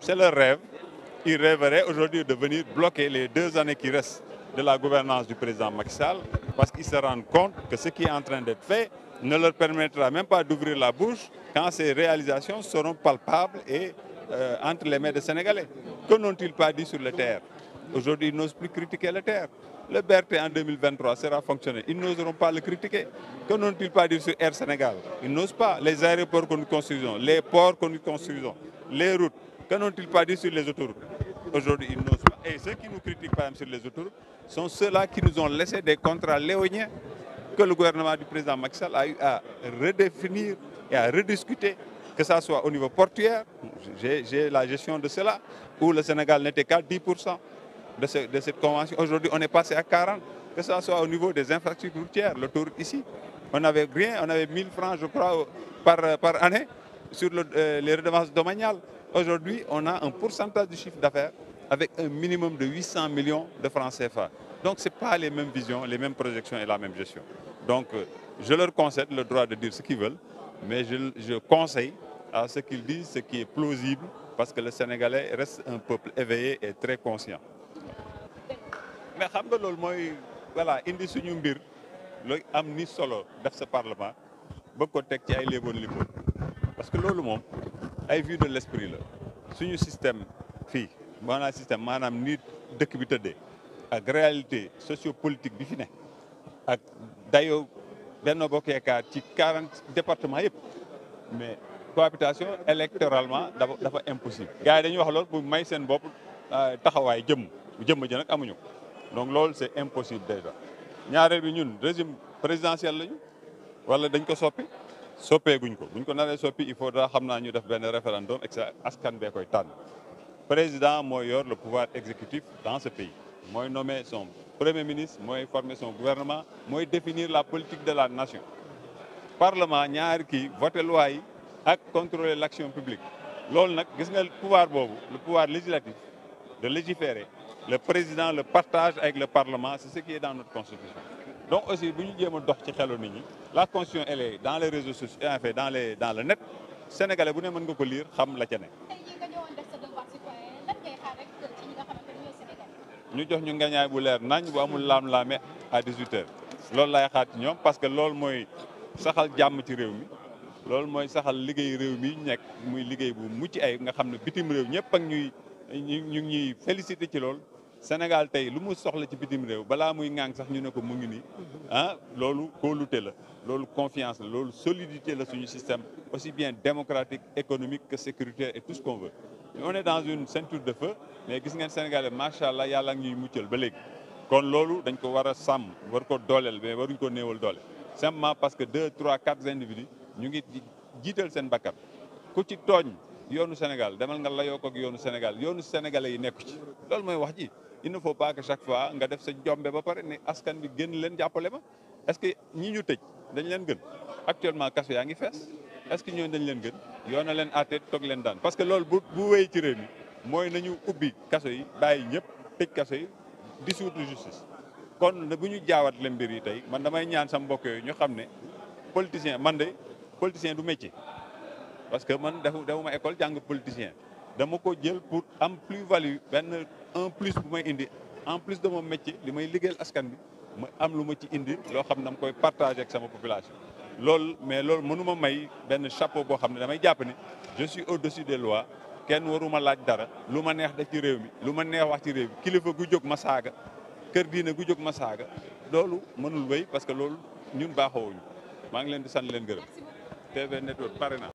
c'est leur rêve. Ils rêveraient aujourd'hui de venir bloquer les 2 années qui restent de la gouvernance du président Macky Sall, parce qu'ils se rendent compte que ce qui est en train d'être fait ne leur permettra même pas d'ouvrir la bouche quand ces réalisations seront palpables et entre les mains des Sénégalais. Que n'ont-ils pas dit sur le terre? Aujourd'hui, ils n'osent plus critiquer le terre. Le BRT en 2023 sera fonctionnel. Ils n'oseront pas le critiquer. Que n'ont-ils pas dit sur Air Sénégal? Ils n'osent pas. Les aéroports que nous construisons, les ports que nous construisons, les routes. Que n'ont-ils pas dit sur les autoroutes? Aujourd'hui, ils n'osent pas. Et ceux qui nous critiquent, par exemple, sur les autoroutes, sont ceux-là qui nous ont laissé des contrats léoniens que le gouvernement du président Macky Sall a eu à redéfinir et à rediscuter, que ce soit au niveau portuaire, j'ai la gestion de cela, où le Sénégal n'était qu'à 10% de cette convention. Aujourd'hui, on est passé à 40%, que ce soit au niveau des infrastructures routières, l'autoroute ici. On n'avait rien, on avait 1000 francs, je crois, par année sur les redevances domaniales. Aujourd'hui, on a un pourcentage du chiffre d'affaires avec un minimum de 800 millions de francs CFA. Donc, ce n'est pas les mêmes visions, les mêmes projections et la même gestion. Donc, je leur concède le droit de dire ce qu'ils veulent, mais je conseille à ce qu'ils disent ce qui est plausible, parce que le Sénégalais reste un peuple éveillé et très conscient. Mais xam nga loolu mooy voilà indi suñu mbir looy am ni solo def sa parlement bëgg ko teg ci ay léeboon lippoon parce que loolu moom ay vue de l'esprit la suñu système fii maanaam ni dëkk bi tëddee ak réalité sociopolitique bi fi ne ak dayoo Benno Bokk Yaakaar ci 40 départements yëpp mais cohabitation électoralement dafa impossible. Gars yi dañuy wax loolu bu may seen bopp taxawaay jëmm ji nag amuñu donc loolu c'est impossible déjà. ñaareel bi ñun régime présidentiel lañu wala dañ ko soppeeguñ ko buñ ko naree soppi il faudra xam naa ñu def benn référendum et ça askan bee koy tànn. Président mooy yor le pouvoir exécutif dans ce pays mooy nommer son premier ministre mooy former son gouvernement mooy définir la politique de la nation. Parlement ñaari kii voter loi yi ak contrôler l'action publique loolu nag gis nga pouvoir boobu le pouvoir législatif de légiférer le président le partage avec le parlement c'est ce qui est dans notre constitution. Donc aussi bu ñu jéem a dox ci xelu nit ñi la constitution elle est dans les réseaux sociaux en fait dans le net sénégalais bu ne mën nga ko lire xam la ca ne. ñu jox ñu ngañaay bu leer nañ bu amul laam-laame à 18h loolu lay xaar ci ñoom parce que loolu mooy saxal jàmm ci réew mi loolu mooy saxal liggéey réew mi nekk muy liggéey bu mucc ay nga xam ne bitim réew ñëpp ak ñuy félicité ci loolu Sénégal tey lu mu soxla ci bitim réew balaa muy ŋàng sax ñu ne ko mu ngi nii loolu kóolute la loolu confiance la loolu solidité la suñu système aussi bien démocratique économique que sécuritaire et tout ce qu'on veut. On est dans une ceinture de feu mais gis ngeen Sénégalais macha allah yàlla ñuy muccal ba léegi kon loolu dañ ko war a sàmm war ko dooleel mais waruñ ko néewal doole simplement parce que 2, 3, 4 individus ñu ngi jiital seen bakkan ku ci tooñ yoonu Sénégal demal nga layoo ko ak yoonu Sénégal yoonu sénégalais yi nekku ci loolu mooy wax ji. Il ne faut pas que chaque fois nga def sa jombe ba pare ne askan bi génn leen jàppale ma est-ce que ñi ñu tëj dañ leen gën actuellement kaso yaa ngi fees est-ce que ñooñu dañ leen gën yoon na leen àtte toog leen daan parce que loolu bu wéy ci réew mi mooy nañu ubbi kaso yi bàyyi ñëpp tëj kaso yi dissoudre justice. kon bu ñu jaawat leen mbir yi tey man damay ñaan sama mbokk yooyu ñu xam ne politicien du métier parce que man defuma école jàng politicien. dama ko jël pour am plus-value benn un plus bu may indi en plus de mon métier li may liggéeyal askan bi ma am lu ma ci indi loo xam ne dama koy partager ak sama population. loolu mënuma may benn chapeau boo xam ne damay jàpp ne je suis au-dessus des lois kenn waruma laaj dara lu ma neex def ci réew mi lu ma neex wax ci réew mi kilifa gu jóg ma saaga kër diine gu jóg ma saaga loolu mënul wéy parce que loolu ñun baaxoowuñu maa ngi leen di sant leen gërëm. TV Network pare na.